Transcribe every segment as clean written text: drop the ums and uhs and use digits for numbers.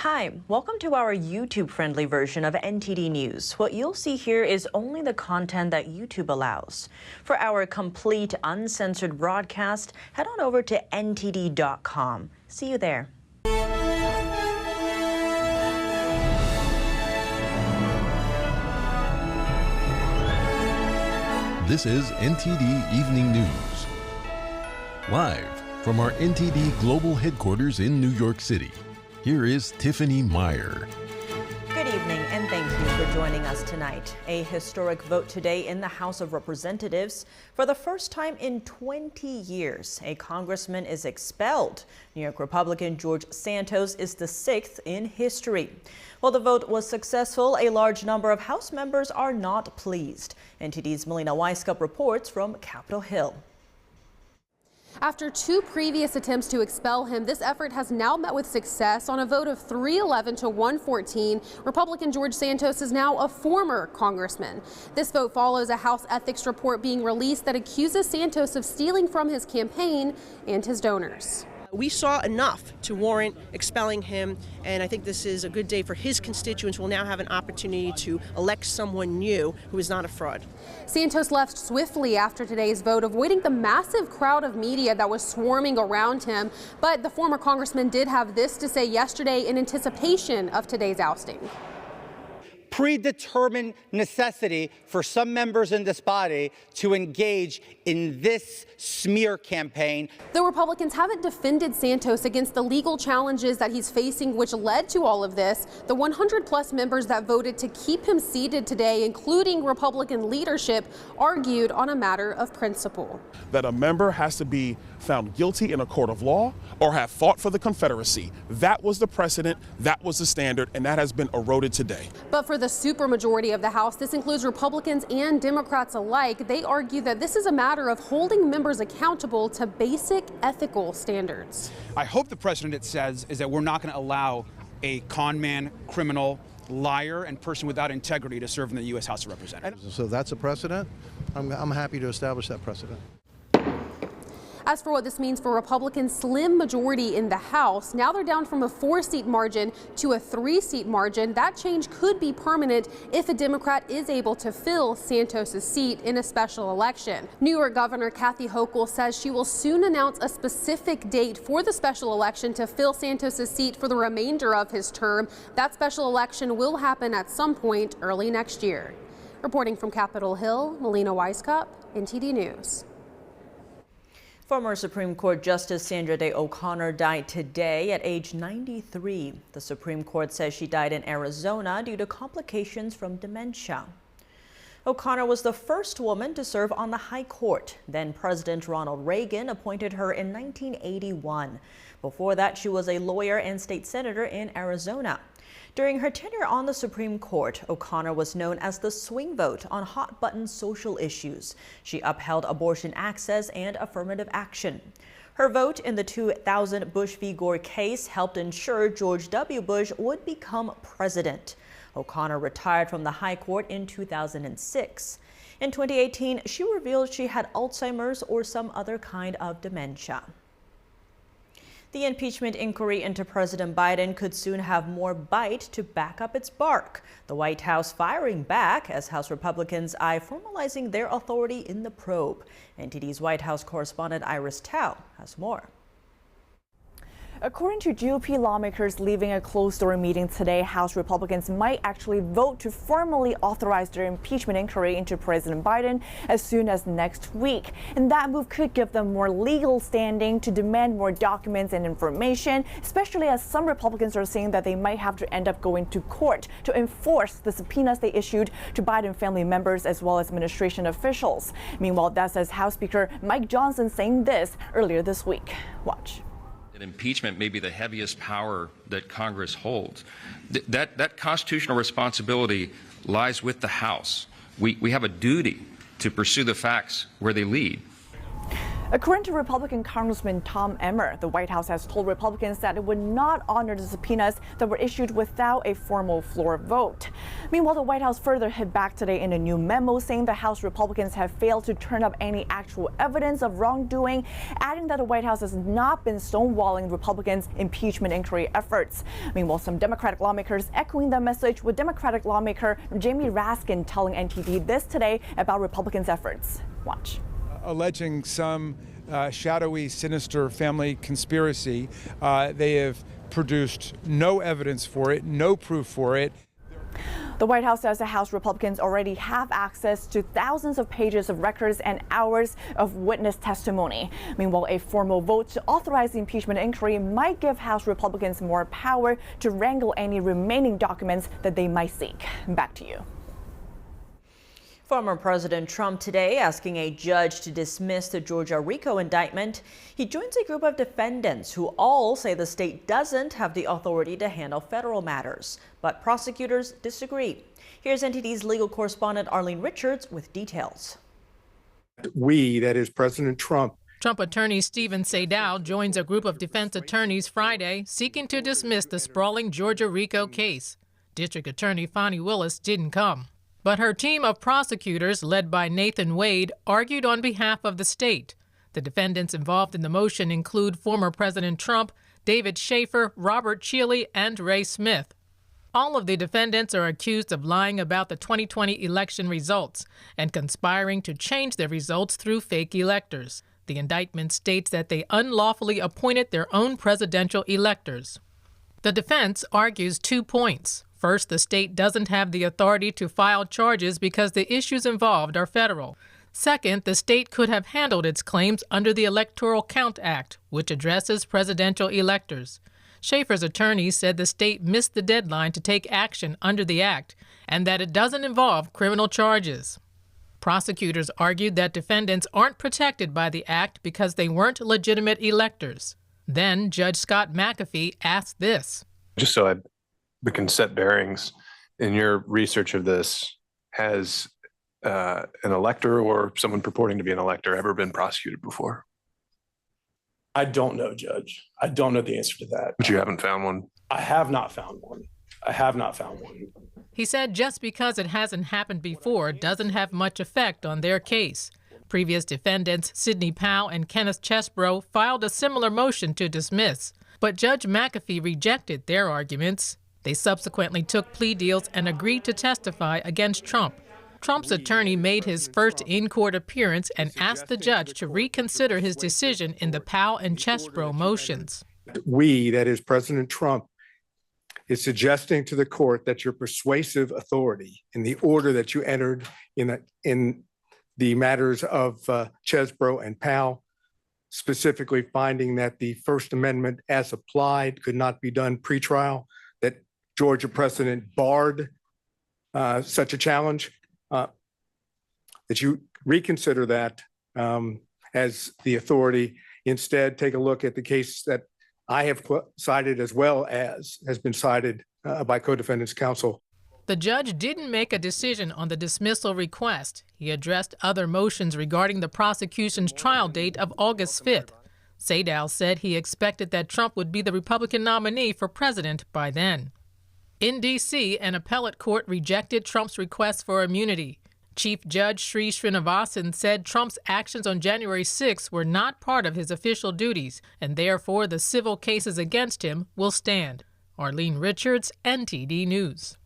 Hi, welcome to our YouTube-friendly version of NTD News. What you'll see here is only the content that YouTube allows. For our complete, uncensored broadcast, head on over to ntd.com. See you there. This is NTD Evening News. Live from our NTD Global Headquarters in New York City, here is Tiffany Meyer. Good evening and thank you for joining us tonight. A historic vote today in the House of Representatives. For the first time in 20 years, a congressman is expelled. New York Republican George Santos is the 6th in history. While the vote was successful, a large number of House members are not pleased. NTD's Melina Weiskup reports from Capitol Hill. After two previous attempts to expel him, this effort has now met with success. On a vote of 311 to 114, Republican George Santos is now a former congressman. This vote follows a House ethics report being released that accuses Santos of stealing from his campaign and his donors. We saw enough to warrant expelling him, and I think this is a good day for his constituents who will now have an opportunity to elect someone new who is not a fraud. Santos left swiftly after today's vote, avoiding the massive crowd of media that was swarming around him. But the former congressman did have this to say yesterday in anticipation of today's ousting. Predetermined necessity for some members in this body to engage in this smear campaign. The Republicans haven't defended Santos against the legal challenges that he's facing, which led to all of this. The 100-plus members that voted to keep him seated today, including Republican leadership, argued on a matter of principle. That a member has to be found guilty in a court of law or have fought for the Confederacy. That was the precedent, that was the standard, and that has been eroded today. But for the supermajority of the House, this includes Republicans and Democrats alike, they argue that this is a matter of holding members accountable to basic ethical standards. I hope the precedent, it says, is that we're not going to allow a con man, criminal, liar, and person without integrity to serve in the U.S. House of Representatives. So that's a precedent. I'm happy to establish that precedent. As for what this means for Republicans' slim majority in the House, now they're down from a 4-seat margin to a 3-seat margin. That change could be permanent if a Democrat is able to fill Santos' seat in a special election. New York Governor Kathy Hochul says she will soon announce a specific date for the special election to fill Santos' seat for the remainder of his term. That special election will happen at some point early next year. Reporting from Capitol Hill, Melina Weiskup, NTD News. Former Supreme Court Justice Sandra Day O'Connor died today at age 93. The Supreme Court says she died in Arizona due to complications from dementia. O'Connor was the first woman to serve on the High Court. Then President Ronald Reagan appointed her in 1981. Before that, she was a lawyer and state senator in Arizona. During her tenure on the Supreme Court, O'Connor was known as the swing vote on hot-button social issues. She upheld abortion access and affirmative action. Her vote in the 2000 Bush v. Gore case helped ensure George W. Bush would become president. O'Connor retired from the High Court in 2006. In 2018, she revealed she had Alzheimer's or some other kind of dementia. The impeachment inquiry into President Biden could soon have more bite to back up its bark. The White House firing back as House Republicans eye formalizing their authority in the probe. NTD's White House correspondent Iris Tao has more. According to GOP lawmakers leaving a closed-door meeting today, House Republicans might actually vote to formally authorize their impeachment inquiry into President Biden as soon as next week. And that move could give them more legal standing to demand more documents and information, especially as some Republicans are saying that they might have to end up going to court to enforce the subpoenas they issued to Biden family members as well as administration officials. Meanwhile, that says House Speaker Mike Johnson saying this earlier this week. Watch. Impeachment may be the heaviest power that Congress holds. That constitutional responsibility lies with the House. We have a duty to pursue the facts where they lead. According to Republican Congressman Tom Emmer, the White House has told Republicans that it would not honor the subpoenas that were issued without a formal floor vote. Meanwhile, the White House further hit back today in a new memo saying the House Republicans have failed to turn up any actual evidence of wrongdoing, adding that the White House has not been stonewalling Republicans' impeachment inquiry efforts. Meanwhile, some Democratic lawmakers echoing the message, with Democratic lawmaker Jamie Raskin telling NTD this today about Republicans' efforts. Watch. Alleging some shadowy, sinister family conspiracy. They have produced no evidence for it, no proof for it. The White House says the House Republicans already have access to thousands of pages of records and hours of witness testimony. Meanwhile, a formal vote to authorize the impeachment inquiry might give House Republicans more power to wrangle any remaining documents that they might seek. Back to you. Former President Trump today asking a judge to dismiss the Georgia RICO indictment. He joins a group of defendants who all say the state doesn't have the authority to handle federal matters, but prosecutors disagree. Here's NTD's legal correspondent Arlene Richards with details. We, that is President Trump. Trump attorney Stephen Nadal joins a group of defense attorneys Friday seeking to dismiss the sprawling Georgia RICO case. District Attorney Fani Willis didn't come. But her team of prosecutors, led by Nathan Wade, argued on behalf of the state. The defendants involved in the motion include former President Trump, David Schaefer, Robert Cheeley, and Ray Smith. All of the defendants are accused of lying about the 2020 election results and conspiring to change the results through fake electors. The indictment states that they unlawfully appointed their own presidential electors. The defense argues 2 points. First, the state doesn't have the authority to file charges because the issues involved are federal. Second, the state could have handled its claims under the Electoral Count Act, which addresses presidential electors. Schaefer's attorney said the state missed the deadline to take action under the act and that it doesn't involve criminal charges. Prosecutors argued that defendants aren't protected by the act because they weren't legitimate electors. Then Judge Scott McAfee asked this. Just so we can set bearings, in your research of this, has an elector or someone purporting to be an elector ever been prosecuted before? I don't know, Judge. I don't know the answer to that. But you haven't found one? I have not found one. I have not found one. He said just because it hasn't happened before doesn't have much effect on their case. Previous defendants, Sidney Powell and Kenneth Chesbrough, filed a similar motion to dismiss, but Judge McAfee rejected their arguments. They subsequently took plea deals and agreed to testify against Trump. Trump's attorney made his first in-court appearance and asked the judge to reconsider his decision in the Powell and Chesbrough motions. We, that is President Trump, is suggesting to the court that your persuasive authority in the order that you entered in the matters of Chesbrough and Powell, specifically finding that the First Amendment as applied could not be done pretrial, that Georgia precedent barred such a challenge, that you reconsider that as the authority. Instead, take a look at the case that I have cited, as well as has been cited by co-defendants counsel. The judge didn't make a decision on the dismissal request. He addressed other motions regarding the prosecution's trial date of August 5th. Nadal said he expected that Trump would be the Republican nominee for president by then. In D.C., an appellate court rejected Trump's request for immunity. Chief Judge Sri Srinivasan said Trump's actions on January 6 were not part of his official duties, and therefore the civil cases against him will stand. Arlene Richards, NTD News.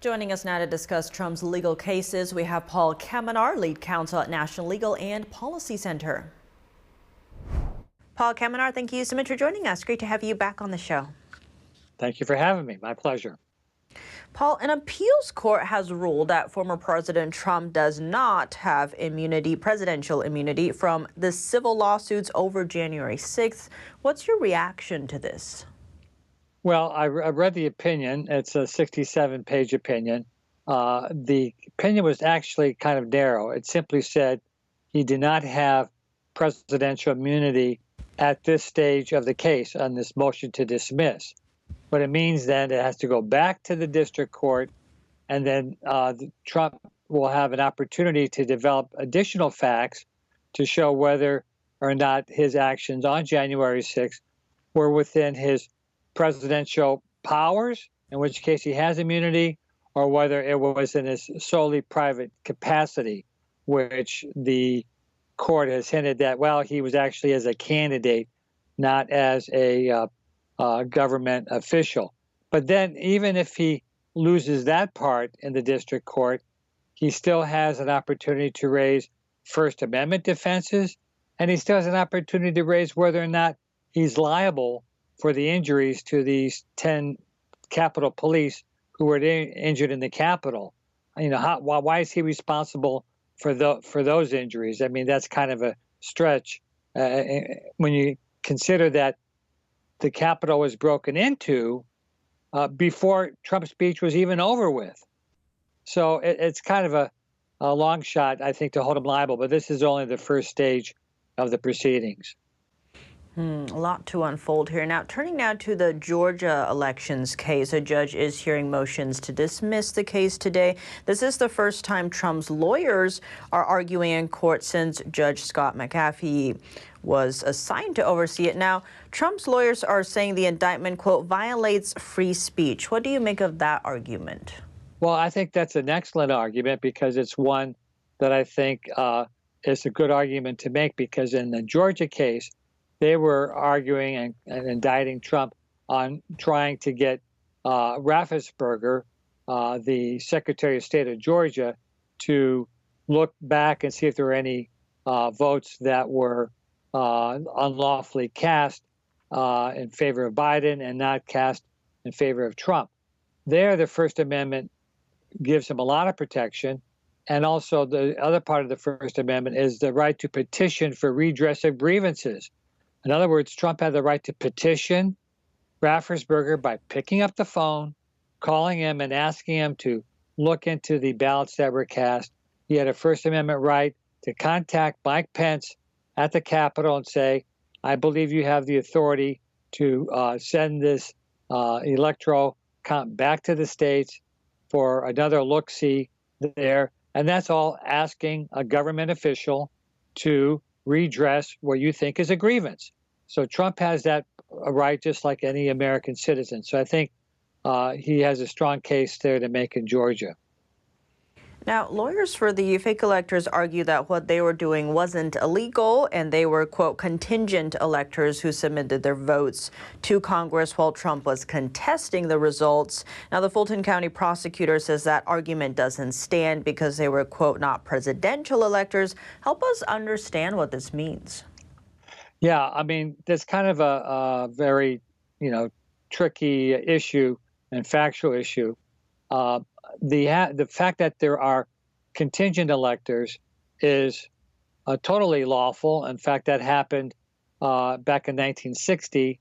Joining us now to discuss Trump's legal cases, we have Paul Kamenar, lead counsel at National Legal and Policy Center. Paul Kamenar, thank you so much for joining us. Great to have you back on the show. Thank you for having me. My pleasure. Paul, an appeals court has ruled that former President Trump does not have immunity, presidential immunity, from the civil lawsuits over January 6th. What's your reaction to this? Well, I read the opinion. It's a 67-page opinion. The opinion was actually kind of narrow. It simply said he did not have presidential immunity at this stage of the case on this motion to dismiss. But it means then it has to go back to the district court, and then Trump will have an opportunity to develop additional facts to show whether or not his actions on January 6th were within his presidential powers, in which case he has immunity, or whether it was in his solely private capacity, which the court has hinted that, well, he was actually as a candidate, not as a government official. But then even if he loses that part in the district court, he still has an opportunity to raise First Amendment defenses, and he still has an opportunity to raise whether or not he's liable for the injuries to these 10 Capitol Police who were injured in the Capitol. You know, why is he responsible for those injuries? I mean, that's kind of a stretch when you consider that the Capitol was broken into before Trump's speech was even over with. So it's kind of a long shot, I think, to hold him liable, but this is only the first stage of the proceedings. A lot to unfold here. Now, turning now to the Georgia elections case, a judge is hearing motions to dismiss the case today. This is the first time Trump's lawyers are arguing in court since Judge Scott McAfee was assigned to oversee it. Now, Trump's lawyers are saying the indictment, quote, violates free speech. What do you make of that argument? Well, I think that's an excellent argument because it's one that I think is a good argument to make, because in the Georgia case, they were arguing and indicting Trump on trying to get Raffensperger, the Secretary of State of Georgia, to look back and see if there were any votes that were unlawfully cast in favor of Biden and not cast in favor of Trump. There, the First Amendment gives him a lot of protection. And also the other part of the First Amendment is the right to petition for redress of grievances. In other words, Trump had the right to petition Raffensperger by picking up the phone, calling him and asking him to look into the ballots that were cast. He had a First Amendment right to contact Mike Pence at the Capitol and say, I believe you have the authority to send this electoral count back to the states for another look-see there. And that's all asking a government official to redress what you think is a grievance. So Trump has that right just like any American citizen. So I think he has a strong case there to make in Georgia. Now, lawyers for the fake electors argue that what they were doing wasn't illegal, and they were, quote, contingent electors who submitted their votes to Congress while Trump was contesting the results. Now, the Fulton County prosecutor says that argument doesn't stand because they were, quote, not presidential electors. Help us understand what this means. Yeah, I mean, there's kind of a very, tricky issue and factual issue. The fact that there are contingent electors is totally lawful. In fact, that happened back in 1960,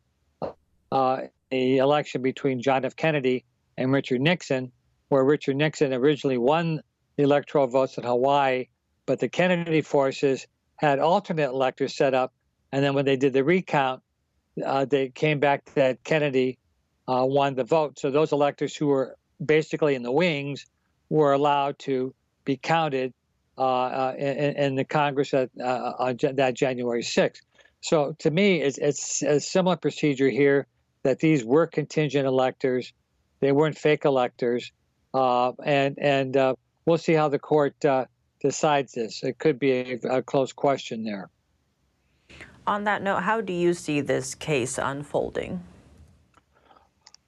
the election between John F. Kennedy and Richard Nixon, where Richard Nixon originally won the electoral votes in Hawaii, but the Kennedy forces had alternate electors set up. And then when they did the recount, they came back that Kennedy won the vote. So those electors who were basically in the wings were allowed to be counted in the Congress on that January 6th. So to me, it's a similar procedure here, that these were contingent electors. They weren't fake electors. And we'll see how the court decides this. It could be a close question there. On that note, how do you see this case unfolding?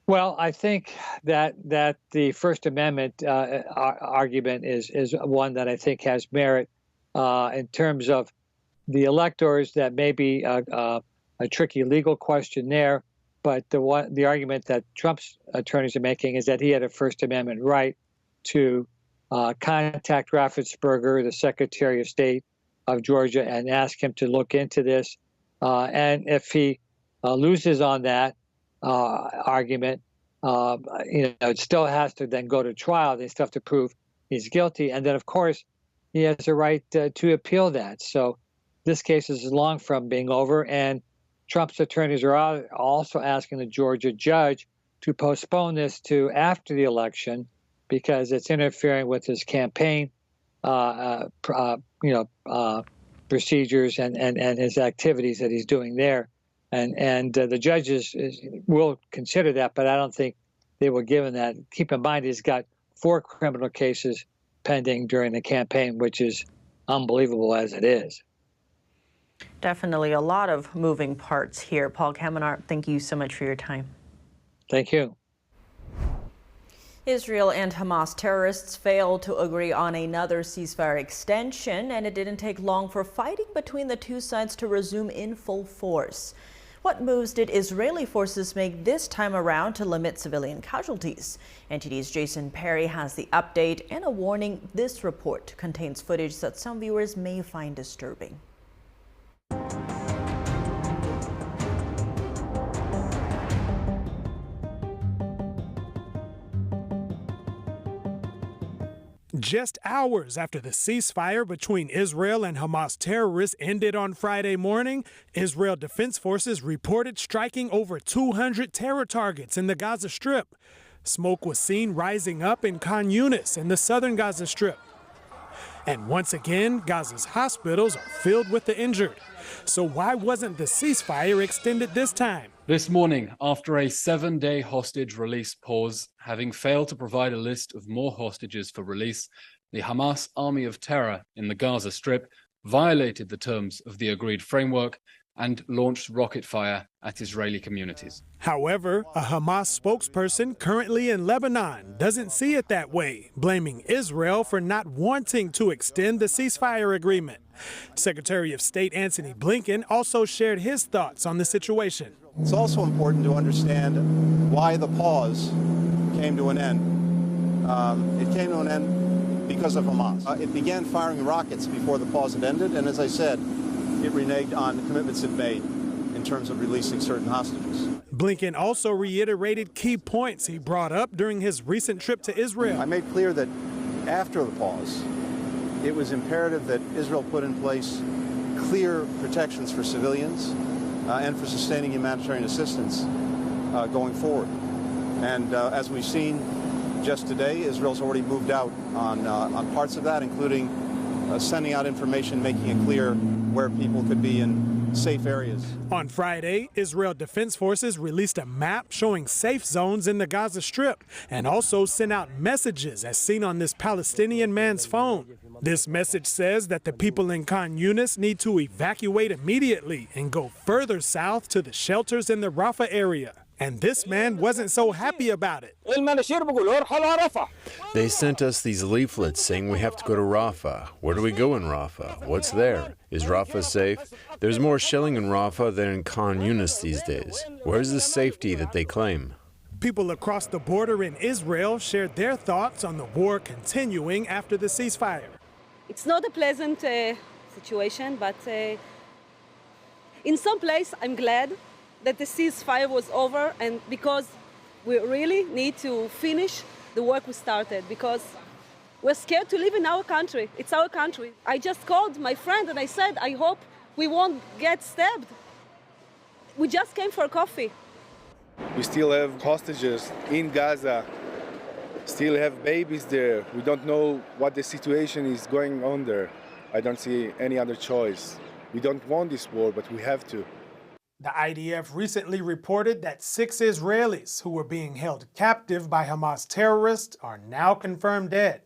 Well, I think that the First Amendment argument is one that I think has merit in terms of the electors. That may be a tricky legal question there, but the argument that Trump's attorneys are making is that he had a First Amendment right to contact Raffensperger, the Secretary of State of Georgia, and ask him to look into this. And if he loses on that argument, it still has to then go to trial. They still have to prove he's guilty. And then, of course, he has a right to appeal that. So this case is long from being over. And Trump's attorneys are also asking the Georgia judge to postpone this to after the election because it's interfering with his campaign, procedures and his activities that he's doing there. And the judges will consider that, but I don't think they were given that. Keep in mind, he's got 4 criminal cases pending during the campaign, which is unbelievable as it is. Definitely a lot of moving parts here. Paul Kamenar, thank you so much for your time. Thank you. Israel and Hamas terrorists failed to agree on another ceasefire extension, and it didn't take long for fighting between the two sides to resume in full force. What moves did Israeli forces make this time around to limit civilian casualties? NTD's Jason Perry has the update and a warning: this report contains footage that some viewers may find disturbing. Just hours after the ceasefire between Israel and Hamas terrorists ended on Friday morning, Israel Defense Forces reported striking over 200 terror targets in the Gaza Strip. Smoke was seen rising up in Khan Yunis in the southern Gaza Strip. And once again, Gaza's hospitals are filled with the injured. So why wasn't the ceasefire extended this time? This morning, after a 7-day hostage release pause, having failed to provide a list of more hostages for release, the Hamas army of terror in the Gaza Strip violated the terms of the agreed framework and launched rocket fire at Israeli communities. However, a Hamas spokesperson currently in Lebanon doesn't see it that way, blaming Israel for not wanting to extend the ceasefire agreement. Secretary of State Antony Blinken also shared his thoughts on the situation. It's also important to understand why the pause came to an end. It came to an end because of Hamas. It began firing rockets before the pause had ended, and as I said, it reneged on the commitments it made in terms of releasing certain hostages. Blinken also reiterated key points he brought up during his recent trip to Israel. I made clear that after the pause, it was imperative that Israel put in place clear protections for civilians and for sustaining humanitarian assistance going forward. And as we've seen just today, Israel's already moved out on parts of that, including sending out information, making it clear where people could be in safe areas. On Friday, Israel Defense Forces released a map showing safe zones in the Gaza Strip and also sent out messages as seen on this Palestinian man's phone. This message says that the people in Khan Yunis need to evacuate immediately and go further south to the shelters in the Rafah area. And this man wasn't so happy about it. They sent us these leaflets saying we have to go to Rafah. Where do we go in Rafah? What's there? Is Rafah safe? There's more shelling in Rafah than in Khan Yunis these days. Where's the safety that they claim? People across the border in Israel shared their thoughts on the war continuing after the ceasefire. It's not a pleasant situation, but in some place I'm glad that the ceasefire was over, and because we really need to finish the work we started, because we're scared to live in our country. It's our country. I just called my friend and I said, I hope we won't get stabbed. We just came for coffee. We still have hostages in Gaza, still have babies there. We don't know what the situation is going on there. I don't see any other choice. We don't want this war, but we have to. The IDF recently reported that 6 Israelis who were being held captive by Hamas terrorists are now confirmed dead.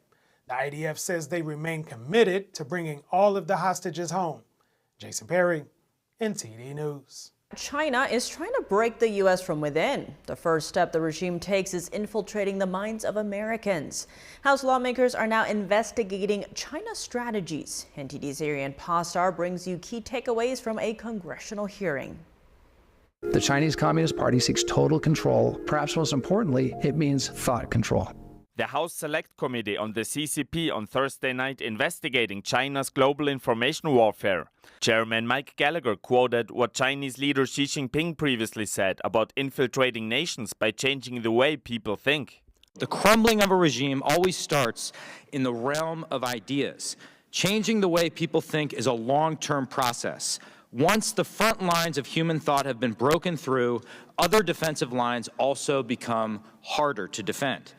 The IDF says they remain committed to bringing all of the hostages home. Jason Perry, NTD News. China is trying to break the U.S. from within. The first step the regime takes is infiltrating the minds of Americans. House lawmakers are now investigating China's strategies. NTD's Ariane Pastar brings you key takeaways from a congressional hearing. The Chinese Communist Party seeks total control. Perhaps most importantly, it means thought control. The House Select Committee on the CCP on Thursday night investigating China's global information warfare. Chairman Mike Gallagher quoted what Chinese leader Xi Jinping previously said about infiltrating nations by changing the way people think. The crumbling of a regime always starts in the realm of ideas. Changing the way people think is a long-term process. Once the front lines of human thought have been broken through, other defensive lines also become harder to defend.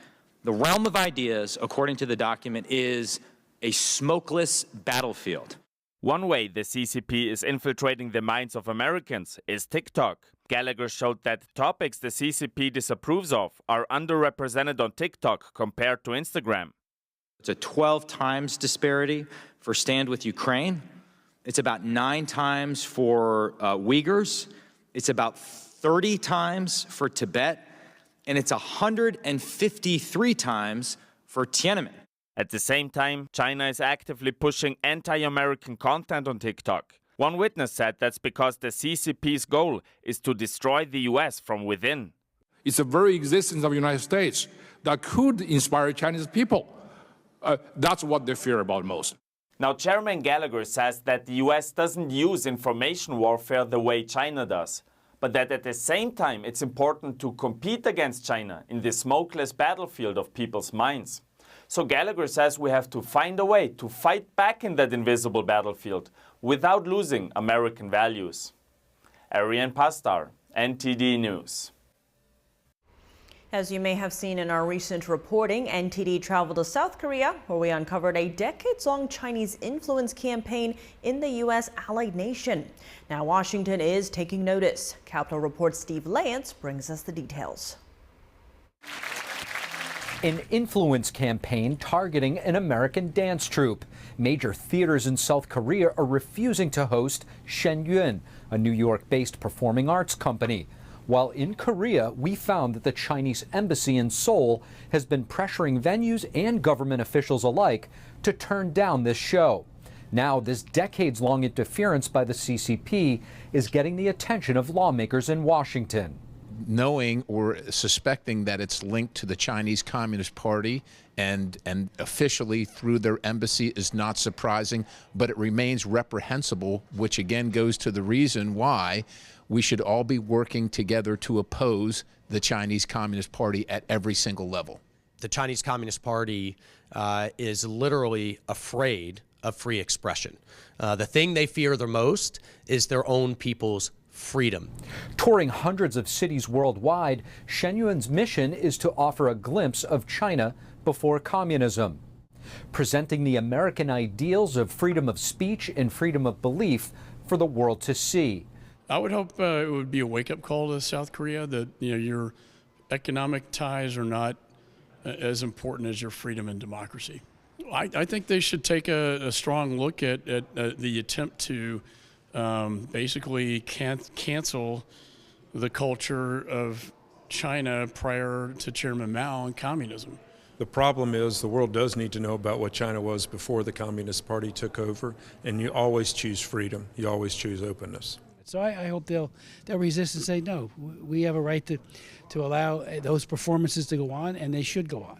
The realm of ideas, according to the document, is a smokeless battlefield. One way the CCP is infiltrating the minds of Americans is TikTok. Gallagher showed that topics the CCP disapproves of are underrepresented on TikTok compared to Instagram. It's a 12 times disparity for Stand With Ukraine. It's about 9 times for Uyghurs. It's about 30 times for Tibet. And it's 153 times for Tiananmen. At the same time, China is actively pushing anti-American content on TikTok. One witness said that's because the CCP's goal is to destroy the US from within. It's the very existence of the United States that could inspire Chinese people. That's what they fear about most. Now, Chairman Gallagher says that the US doesn't use information warfare the way China does, but that at the same time it's important to compete against China in the smokeless battlefield of people's minds. So Gallagher says we have to find a way to fight back in that invisible battlefield without losing American values. Ariane Pastar, NTD News. As you may have seen in our recent reporting, NTD traveled to South Korea, where we uncovered a decades-long Chinese influence campaign in the U.S. allied nation. Now Washington is taking notice. Capitol Report's Steve Lance brings us the details. An influence campaign targeting an American dance troupe. Major theaters in South Korea are refusing to host Shen Yun, a New York-based performing arts company. While in Korea, we found that the Chinese embassy in Seoul has been pressuring venues and government officials alike to turn down this show. Now, this decades-long interference by the CCP is getting the attention of lawmakers in Washington. Knowing or suspecting that it's linked to the Chinese Communist Party and officially through their embassy is not surprising, but it remains reprehensible, which again goes to the reason why we should all be working together to oppose the Chinese Communist Party at every single level. The Chinese Communist Party is literally afraid of free expression. The thing they fear the most is their own people's freedom. Touring hundreds of cities worldwide, Shen Yun's mission is to offer a glimpse of China before communism, presenting the American ideals of freedom of speech and freedom of belief for the world to see. I would hope it would be a wake-up call to South Korea that your economic ties are not as important as your freedom and democracy. I think they should take a strong look at the attempt to basically cancel the culture of China prior to Chairman Mao and communism. The problem is the world does need to know about what China was before the Communist Party took over, and you always choose freedom. You always choose openness. So I hope they'll resist and say, no, we have a right to allow those performances to go on, and they should go on.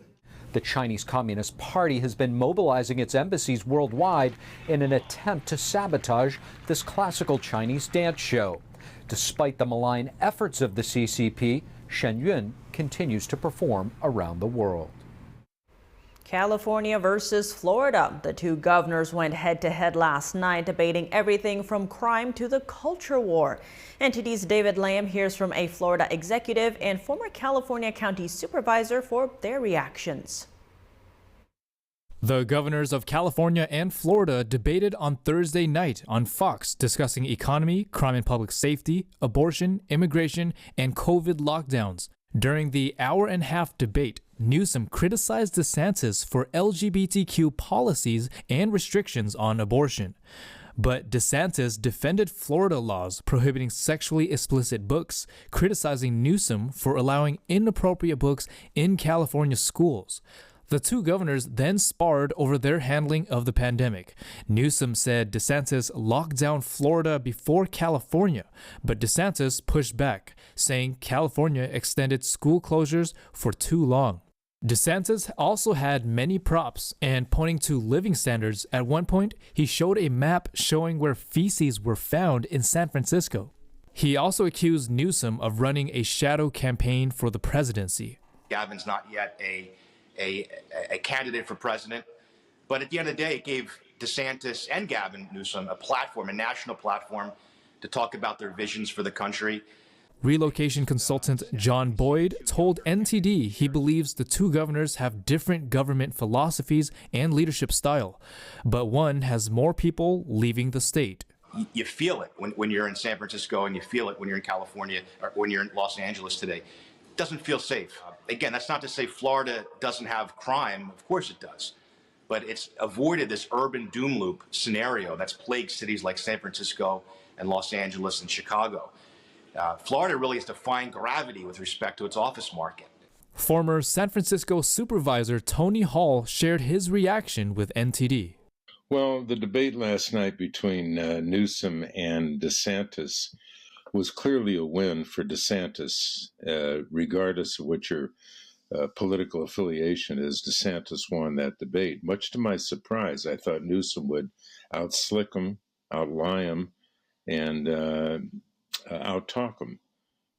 The Chinese Communist Party has been mobilizing its embassies worldwide in an attempt to sabotage this classical Chinese dance show. Despite the malign efforts of the CCP, Shen Yun continues to perform around the world. California versus Florida. The two governors went head-to-head last night, debating everything from crime to the culture war. NTD's David Lamb hears from a Florida executive and former California county supervisor for their reactions. The governors of California and Florida debated on Thursday night on Fox, discussing economy, crime and public safety, abortion, immigration, and COVID lockdowns. During the hour-and-a-half debate, Newsom criticized DeSantis for LGBTQ policies and restrictions on abortion. But DeSantis defended Florida laws prohibiting sexually explicit books, criticizing Newsom for allowing inappropriate books in California schools. The two governors then sparred over their handling of the pandemic. Newsom said DeSantis locked down Florida before California, but DeSantis pushed back, saying California extended school closures for too long. DeSantis also had many props, and pointing to living standards, at one point he showed a map showing where feces were found in San Francisco. He also accused Newsom of running a shadow campaign for the presidency. Gavin's not yet a candidate for president, but at the end of the day, it gave DeSantis and Gavin Newsom a platform, a national platform, to talk about their visions for the country. Relocation consultant John Boyd told NTD he believes the two governors have different government philosophies and leadership style, but one has more people leaving the state. You feel it when you're in San Francisco, and you feel it when you're in California or when you're in Los Angeles today. It doesn't feel safe. Again, that's not to say Florida doesn't have crime. Of course it does. But it's avoided this urban doom loop scenario that's plagued cities like San Francisco and Los Angeles and Chicago. Florida really is defying gravity with respect to its office market. Former San Francisco supervisor Tony Hall shared his reaction with NTD. Well, the debate last night between Newsom and DeSantis was clearly a win for DeSantis, regardless of what your political affiliation is. DeSantis won that debate. Much to my surprise, I thought Newsom would outslick him, outlie him, and out-talk him,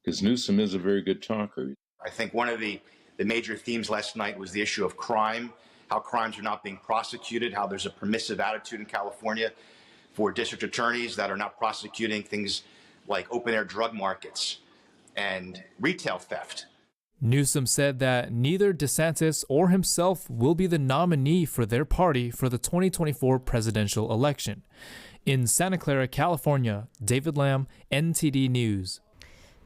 because Newsom is a very good talker. I think one of the major themes last night was the issue of crime, how crimes are not being prosecuted, how there's a permissive attitude in California for district attorneys that are not prosecuting things like open-air drug markets and retail theft. Newsom said that neither DeSantis or himself will be the nominee for their party for the 2024 presidential election. In Santa Clara, California, David Lamb, NTD News.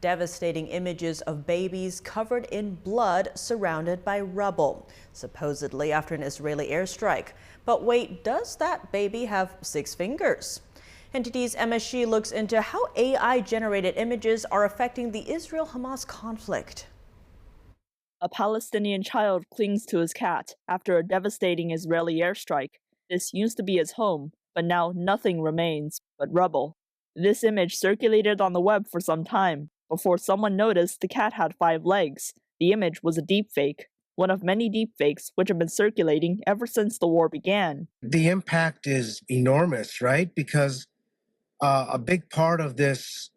Devastating images of babies covered in blood surrounded by rubble, supposedly after an Israeli airstrike. But wait, does that baby have 6 fingers? NTD's MSG looks into how AI-generated images are affecting the Israel-Hamas conflict. A Palestinian child clings to his cat after a devastating Israeli airstrike. This used to be his home, but now nothing remains but rubble. This image circulated on the web for some time before someone noticed the cat had 5 legs. The image was a deepfake, one of many deepfakes which have been circulating ever since the war began. The impact is enormous, right? Because a big part of this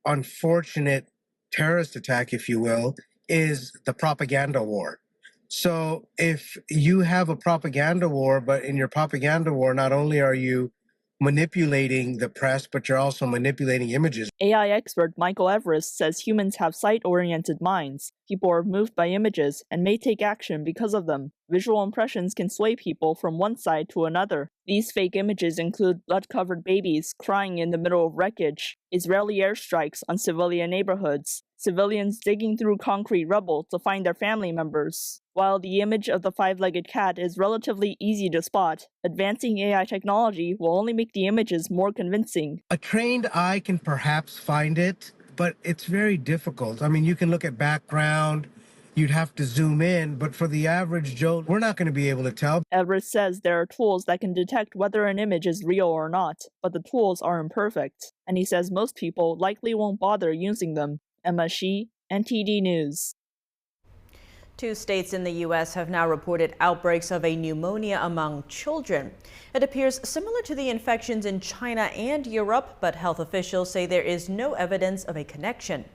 unfortunate terrorist attack, if you will, is the propaganda war. So if you have a propaganda war, but in your propaganda war, not only are you manipulating the press, but you're also manipulating images. AI expert Michael Everest says humans have sight-oriented minds. People are moved by images and may take action because of them. Visual impressions can sway people from one side to another. These fake images include blood-covered babies crying in the middle of wreckage, Israeli airstrikes on civilian neighborhoods, civilians digging through concrete rubble to find their family members. While the image of the 5-legged cat is relatively easy to spot, advancing AI technology will only make the images more convincing. A trained eye can perhaps find it, but it's very difficult. I mean, you can look at background, you'd have to zoom in, but for the average Joe, we're not going to be able to tell. Everest says there are tools that can detect whether an image is real or not, but the tools are imperfect, and he says most people likely won't bother using them. Emma Shi, NTD News. 2 states in the U.S. have now reported outbreaks of a pneumonia among children. It appears similar to the infections in China and Europe, but health officials say there is no evidence of a connection.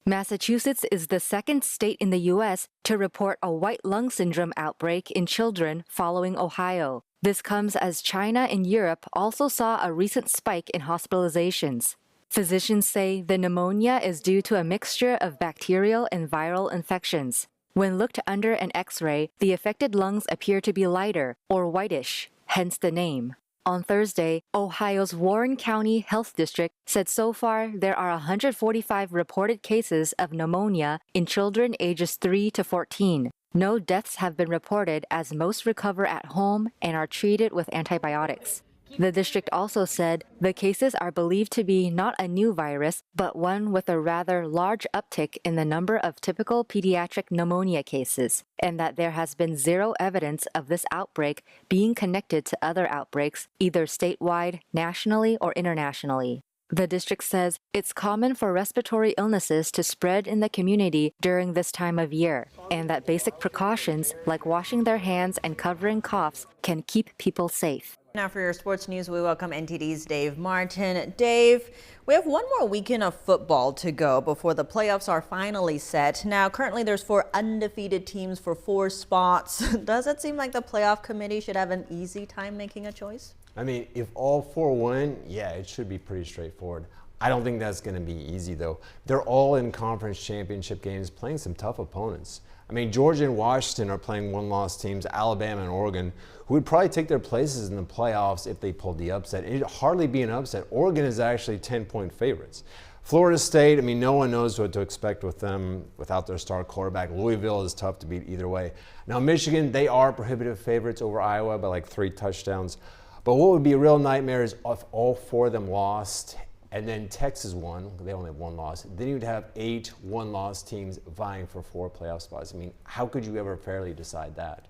Massachusetts is the second state in the U.S. to report a white lung syndrome outbreak in children following Ohio. This comes as China and Europe also saw a recent spike in hospitalizations. Physicians say the pneumonia is due to a mixture of bacterial and viral infections. When looked under an X-ray, the affected lungs appear to be lighter or whitish, hence the name. On Thursday, Ohio's Warren County Health District said so far there are 145 reported cases of pneumonia in children ages 3 to 14. No deaths have been reported as most recover at home and are treated with antibiotics. The district also said the cases are believed to be not a new virus, but one with a rather large uptick in the number of typical pediatric pneumonia cases, and that there has been zero evidence of this outbreak being connected to other outbreaks, either statewide, nationally, or internationally. The district says it's common for respiratory illnesses to spread in the community during this time of year, and that basic precautions like washing their hands and covering coughs can keep people safe. Now for your sports news, we welcome NTD's Dave Martin. Dave, we have one more weekend of football to go before the playoffs are finally set. Now, currently there's 4 undefeated teams for 4 spots. Does it seem like the playoff committee should have an easy time making a choice? I mean, if all 4 win, yeah, it should be pretty straightforward. I don't think that's going to be easy, though. They're all in conference championship games playing some tough opponents. I mean, Georgia and Washington are playing one-loss teams, Alabama and Oregon, who would probably take their places in the playoffs if they pulled the upset. It'd hardly be an upset. Oregon is actually 10-point favorites. Florida State, I mean, no one knows what to expect with them without their star quarterback. Louisville is tough to beat either way. Now, Michigan, they are prohibitive favorites over Iowa by like 3 touchdowns. But what would be a real nightmare is if all 4 of them lost and then Texas won. They only have 1 loss. Then you'd have 8 one-loss teams vying for 4 playoff spots. I mean, how could you ever fairly decide that?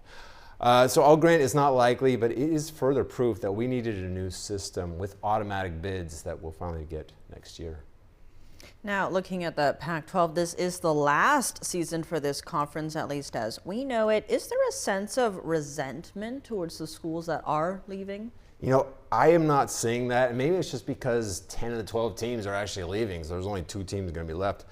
So I'll grant it's not likely, but it is further proof that we needed a new system with automatic bids that we'll finally get next year. Now, looking at the Pac-12, this is the last season for this conference, at least as we know it. Is there a sense of resentment towards the schools that are leaving? You know, I am not seeing that, and maybe it's just because 10 of the 12 teams are actually leaving, so there's only 2 teams going to be left.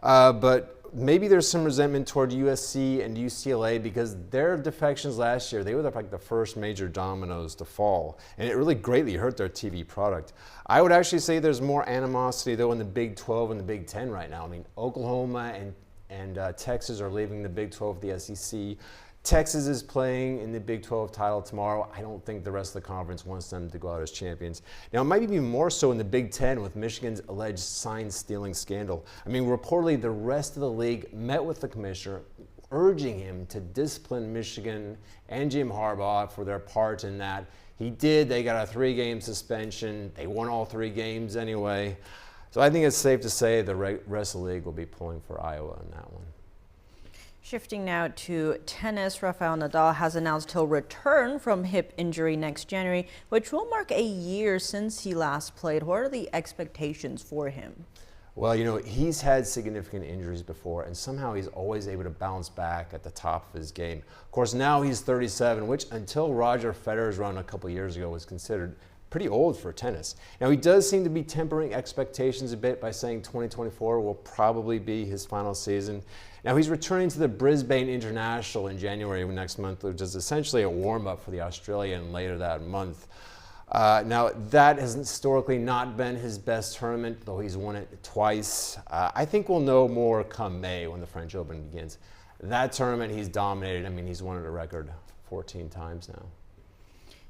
But maybe there's some resentment toward USC and UCLA because their defections last year, they were like the first major dominoes to fall, and it really greatly hurt their TV product. I would actually say there's more animosity, though, in the Big 12 and the Big 10 right now. I mean, Oklahoma and Texas are leaving the Big 12 the SEC. Texas is playing in the Big 12 title tomorrow. I don't think the rest of the conference wants them to go out as champions. Now, it might be more so in the Big 10 with Michigan's alleged sign-stealing scandal. I mean, reportedly, the rest of the league met with the commissioner, urging him to discipline Michigan and Jim Harbaugh for their part in that. He did. They got a 3-game suspension. They won all 3 games anyway. So I think it's safe to say the rest of the league will be pulling for Iowa in that one. Shifting now to tennis, Rafael Nadal has announced he'll return from hip injury next January, which will mark a year since he last played. What are the expectations for him? Well, you know, he's had significant injuries before, and somehow he's always able to bounce back at the top of his game. Of course, now he's 37, which until Roger Federer's run a couple years ago was considered pretty old for tennis. Now, he does seem to be tempering expectations a bit by saying 2024 will probably be his final season. Now, he's returning to the Brisbane International in January next month, which is essentially a warm-up for the Australian later that month. Now, that has historically not been his best tournament, though he's won it twice. I think we'll know more come May when the French Open begins. That tournament, he's dominated. I mean, he's won it a record 14 times now.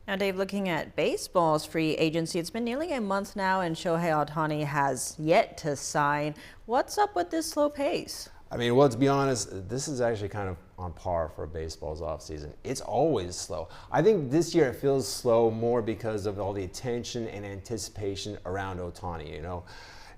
Now, Dave, looking at baseball's free agency, it's been nearly a month now, and Shohei Ohtani has yet to sign. What's up with this slow pace? I mean, well, to be honest, this is actually kind of on par for baseball's offseason. It's always slow. I think this year it feels slow more because of all the attention and anticipation around Ohtani, you know.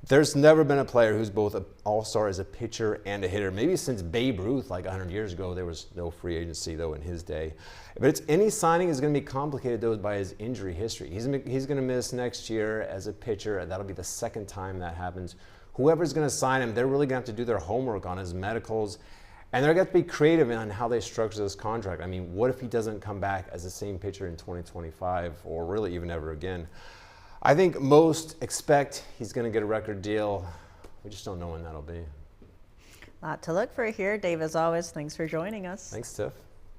There's never been a player who's both an all-star as a pitcher and a hitter. Maybe since Babe Ruth, like 100 years ago, there was no free agency, though, in his day. But any signing is going to be complicated, though, by his injury history. He's going to miss next year as a pitcher, and that'll be the 2nd time that happens. Whoever's going to sign him, they're really going to have to do their homework on his medicals, and they're going to have to be creative on how they structure this contract. I mean, what if he doesn't come back as the same pitcher in 2025 or really even ever again? I think most expect he's going to get a record deal. We just don't know when that'll be. A lot to look for here. Dave, as always, thanks for joining us. Thanks, Tiff.